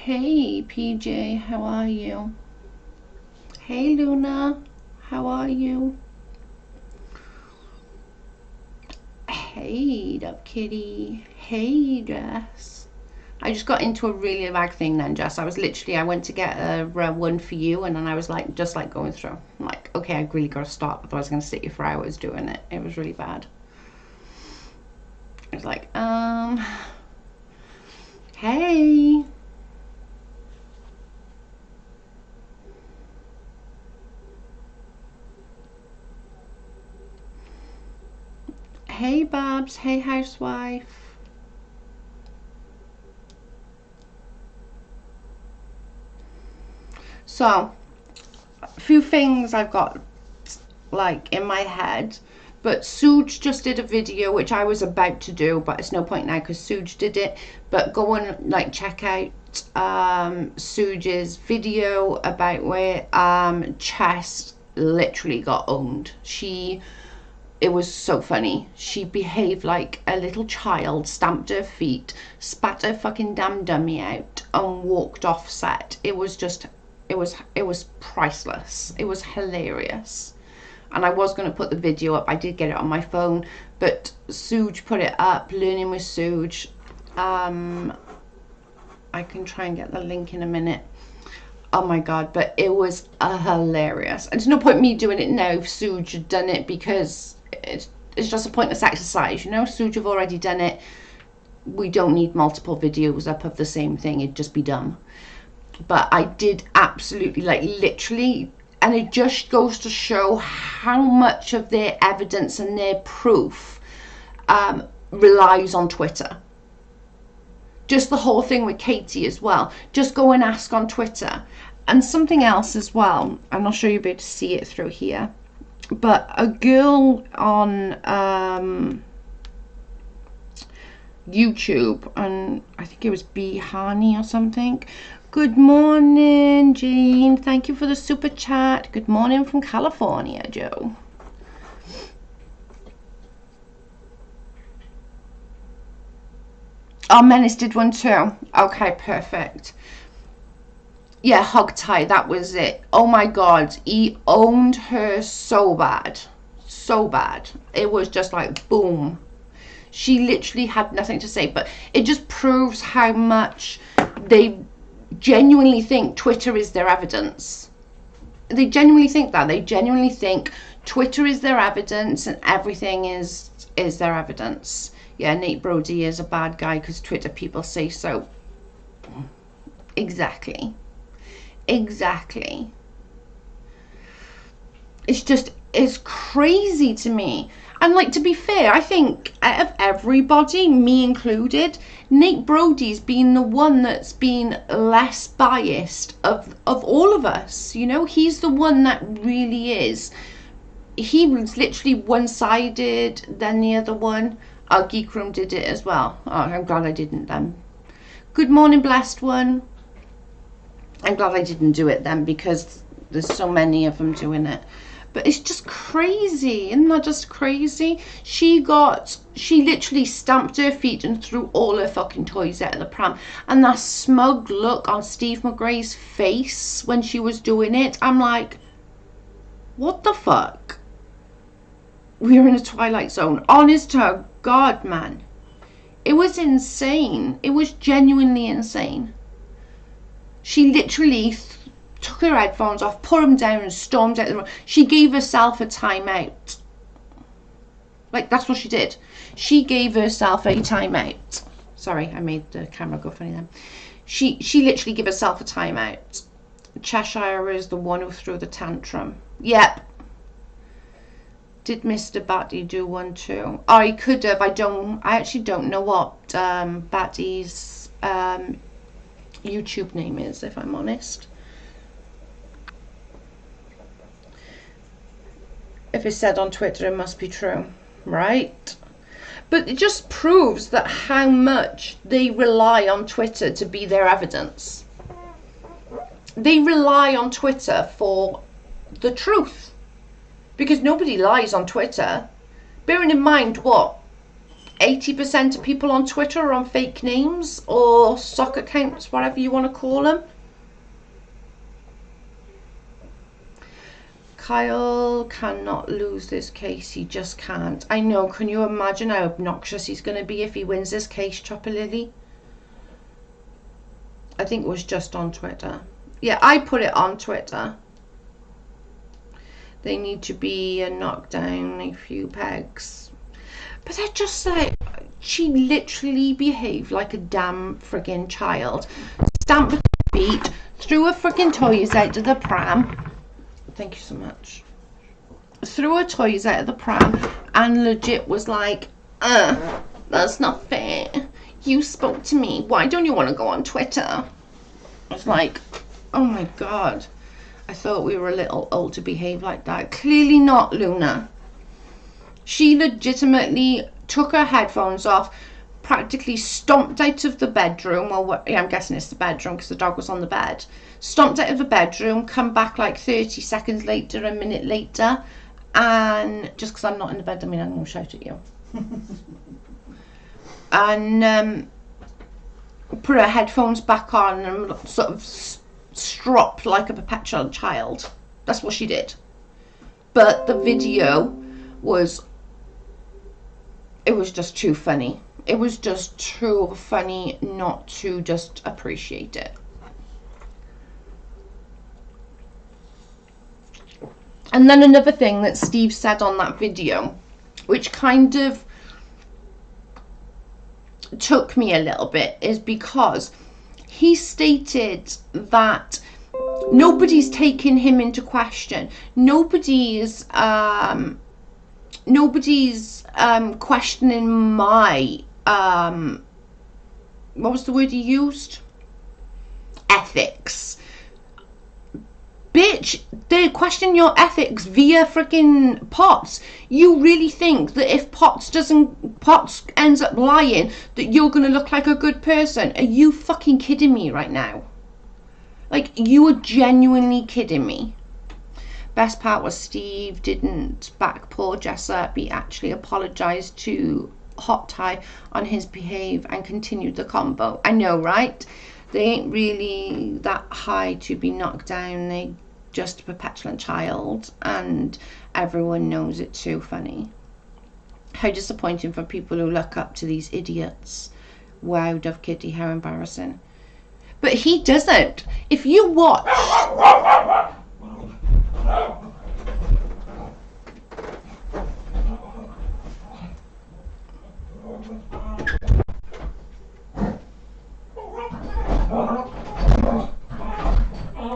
Hey PJ, how are you? Hey Luna, how are you? Hey Dub Kitty, hey Jess. I just got into a really bad thing then, Jess. I went to get a one for you, and then I was like, just like going through. I'm like, okay, I really got to stop, otherwise I'm going to sit here for hours doing it. It was really bad. I was like, hey. Hey Babs, hey housewife. So, a few things I've got like in my head, but Suj just did a video which I was about to do, but it's no point now because Suj did it. But go and like check out Suj's video about where Chess literally got owned. It was so funny. She behaved like a little child, stamped her feet, spat her fucking damn dummy out, and walked off set. It was priceless. It was hilarious. And I was going to put the video up. I did get it on my phone, but Suj put it up. Learning with Suj. I can try and get the link in a minute. Oh my god, but it was hilarious. And there's no point me doing it now if Suj had done it, because it's just a pointless exercise, you know. Suj have already done it. We don't need multiple videos up of the same thing. It'd just be dumb. But I did absolutely, like, literally, and it just goes to show how much of their evidence and their proof relies on Twitter. Just the whole thing with Katie as well. Just go and ask on Twitter. And something else as well, I'm not sure you'll be able to see it through here, but a girl on YouTube, and I think it was B Hani or something. Good morning, Jean. Thank you for the super chat. Good morning from California, Joe. Oh, Menace did one too. Okay, perfect. Yeah, hog tie, that was it. Oh my god, he owned her so bad. So bad. It was just like, boom. She literally had nothing to say, but it just proves how much they genuinely think Twitter is their evidence. They genuinely think that. They genuinely think Twitter is their evidence and everything is their evidence. Yeah, Nate Brody is a bad guy because Twitter people say so. Exactly. Exactly. It's crazy to me. And like, to be fair, I think out of everybody, me included, Nate Brody's been the one that's been less biased of all of us. You know, he's the one that really is. He was literally one-sided, then the other one. Our Geek Room did it as well. Oh, I'm glad I didn't then. Good morning, blessed one. I'm glad I didn't do it then, because there's so many of them doing it. But it's just crazy. Isn't that just crazy? She literally stamped her feet and threw all her fucking toys out of the pram. And that smug look on Steve McGrae's face when she was doing it, I'm like, what the fuck? We're in a Twilight Zone. Honest to God, man. It was insane. It was genuinely insane. She literally took her headphones off, put them down, and stormed out the room. She gave herself a timeout. Like, that's what she did. She gave herself a timeout. Sorry, I made the camera go funny then. She literally gave herself a timeout. Cheshire is the one who threw the tantrum. Yep. Did Mr. Batty do one too? Oh, he could have. I actually don't know what Batty's YouTube name is, if I'm honest. If it's said on Twitter, it must be true, right? But it just proves that how much they rely on Twitter to be their evidence. They rely on Twitter for the truth, because nobody lies on Twitter. Bearing in mind what 80% of people on Twitter are on fake names or sock accounts, whatever you want to call them. Kyle cannot lose this case. He just can't. I know. Can you imagine how obnoxious he's going to be if he wins this case, Chopper Lily? I think it was just on Twitter. Yeah, I put it on Twitter. They need to be knocked down a few pegs. But they're just like, she literally behaved like a damn friggin' child. Stamped with her feet, threw her friggin' toys out of the pram. Thank you so much. Threw her toys out of the pram and legit was like, that's not fair. You spoke to me. Why don't you want to go on Twitter? I was like, oh my God. I thought we were a little old to behave like that. Clearly not, Luna. She legitimately took her headphones off, practically stomped out of the bedroom. Well, yeah, I'm guessing it's the bedroom because the dog was on the bed. Stomped out of the bedroom, come back like 30 seconds later, a minute later, and just because I'm not in the bed, I mean, I'm going to shout at you. And put her headphones back on and sort of stropped like a perpetual child. That's what she did. But the video was, it was just too funny. It was just too funny not to just appreciate it. And then another thing that Steve said on that video, which kind of took me a little bit, is because he stated that nobody's taking him into question. Nobody's questioning my what was the word he used? Ethics. Bitch, they question your ethics via freaking Potts. You really think that if Potts ends up lying, that you're gonna look like a good person? Are you fucking kidding me right now? Like, you are genuinely kidding me. Best part was Steve didn't back poor Jessup. He actually apologized to Hot Tie on his behave and continued the combo. I know, right? They ain't really that high to be knocked down. They just a petulant child, and everyone knows it too. Funny. How disappointing for people who look up to these idiots. Wow, Dove Kitty, how embarrassing. But he doesn't. If you watch...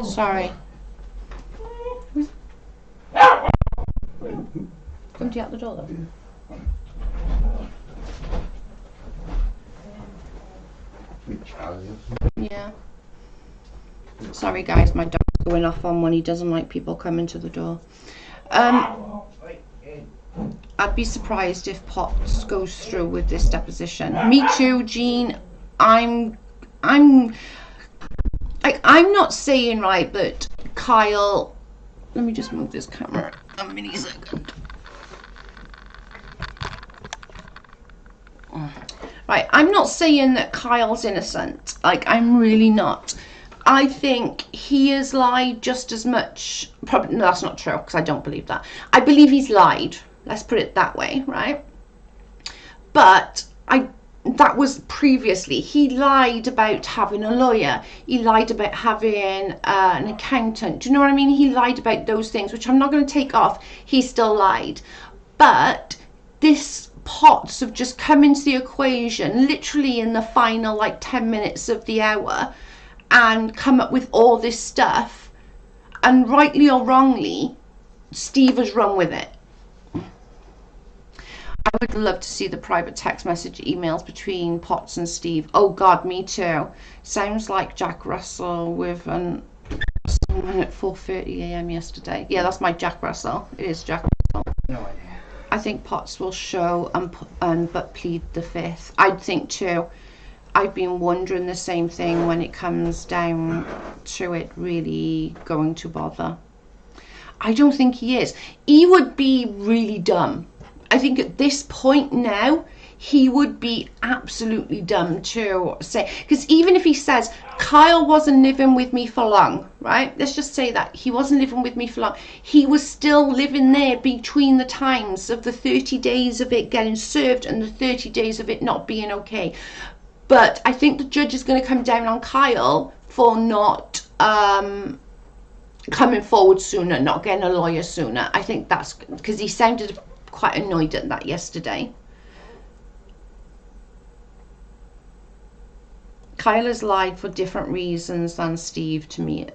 Sorry. Come to you out the door though. Yeah. Sorry guys, my dog's going off on when he doesn't like people coming to the door. I'd be surprised if Potts goes through with this deposition. Me too, Jean. I'm not saying, right, that Kyle... Let me just move this camera a mini second. Right, I'm not saying that Kyle's innocent. Like, I'm really not. I think he has lied just as much. Probably, no, that's not true, because I don't believe that. I believe he's lied. Let's put it that way, right? But that was previously. He lied about having a lawyer. He lied about having an accountant. Do you know what I mean? He lied about those things, which I'm not going to take off. He still lied. But this Potts have just come into the equation literally in the final like 10 minutes of the hour and come up with all this stuff, and rightly or wrongly Steve has run with it. I would love to see the private text message emails between Potts and Steve. Oh God, me too. Sounds like Jack Russell with someone at 4:30 a.m. yesterday. Yeah, that's my Jack Russell. It is Jack Russell. No idea. I think Potts will show but plead the fifth. I'd think too. I've been wondering the same thing when it comes down to it really going to bother. I don't think he is. He would be really dumb. I think at this point now, he would be absolutely dumb to say, because even if he says Kyle wasn't living with me for long, right, let's just say that he wasn't living with me for long, he was still living there between the times of the 30 days of it getting served and the 30 days of it not being okay. But I think the judge is going to come down on Kyle for not coming forward sooner, not getting a lawyer sooner. I think that's because he sounded quite annoyed at that yesterday. Kyle has lied for different reasons than Steve. To me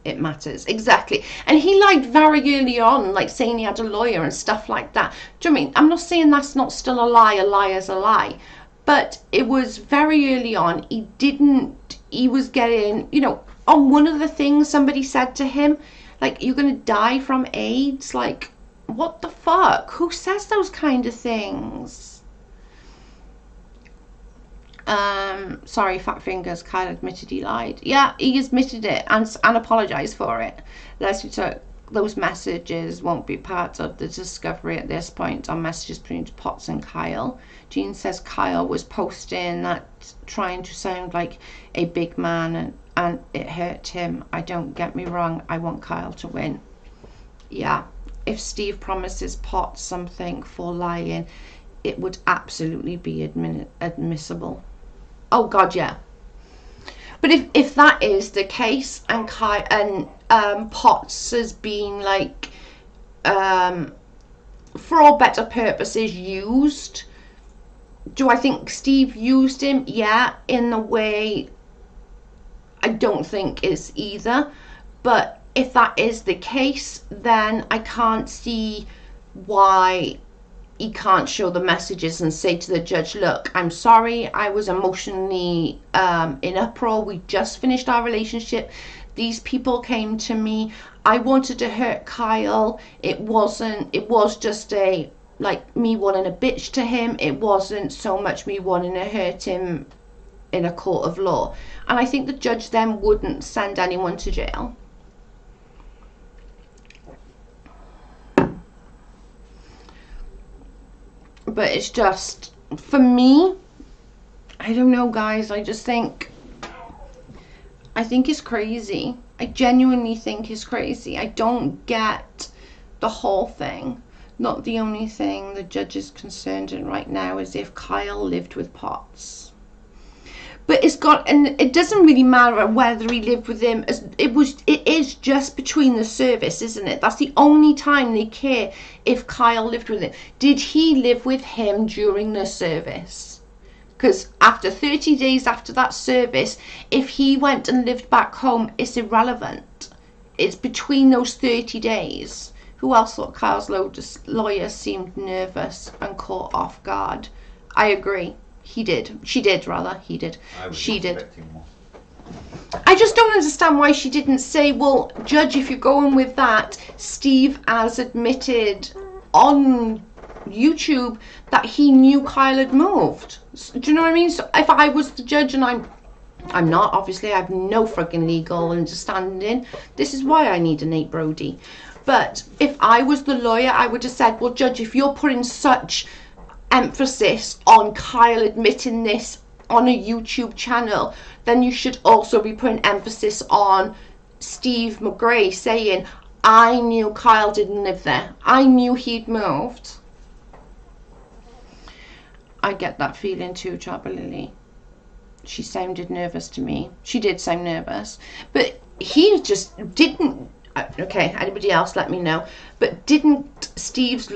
it matters. Exactly. And he lied very early on, like saying he had a lawyer and stuff like that. Do you know what I mean? I'm not saying that's not still a lie. A lie is a lie. But it was very early on. He was getting, you know, on one of the things somebody said to him, like, you're going to die from AIDS. Like, what the fuck? Who says those kind of things? Sorry, fat fingers. Kyle admitted he lied. Yeah, he admitted it and apologized for it. Leslie took those messages won't be part of the discovery at this point on messages between Potts and Kyle. Jean says Kyle was posting that, trying to sound like a big man, and it hurt him. I don't get me wrong, I want Kyle to win. Yeah, if Steve promises Potts something for lying, it would absolutely be admissible. Oh God, yeah. But if that is the case, and Potts has been like, for all better purposes, used, do I think Steve used him? Yeah, in the way I don't think is either. But if that is the case, then I can't see why he can't show the messages and say to the judge, look, I'm sorry, I was emotionally in uproar. We just finished our relationship. These people came to me. I wanted to hurt Kyle. It was just like me wanting a bitch to him. It wasn't so much me wanting to hurt him in a court of law. And I think the judge then wouldn't send anyone to jail. But it's just, for me, I don't know, guys. I think it's crazy. I genuinely think it's crazy. I don't get the whole thing. Not the only thing the judge is concerned in right now is if Kyle lived with Potts. But and it doesn't really matter whether he lived with him. It is just between the service, isn't it? That's the only time they care if Kyle lived with him. Did he live with him during the service? Because after 30 days after that service, if he went and lived back home, it's irrelevant. It's between those 30 days. Who else thought Kyle's lawyer seemed nervous and caught off guard? I agree. He did. She did, rather. He did. She did. More. I just don't understand why she didn't say, well, judge, if you're going with that, Steve has admitted on YouTube that he knew Kyle had moved. Do you know what I mean? So if I was the judge, and I'm not, obviously, I have no freaking legal understanding. This is why I need a Nate Brody. But if I was the lawyer, I would have said, well, judge, if you're putting such emphasis on Kyle admitting this on a YouTube channel, then you should also be putting emphasis on Steve McGray saying, I knew Kyle didn't live there. I knew he'd moved. I get that feeling too, Chopper Lily. She sounded nervous to me. She did sound nervous. But he just didn't. Okay, anybody else let me know. But didn't Steve's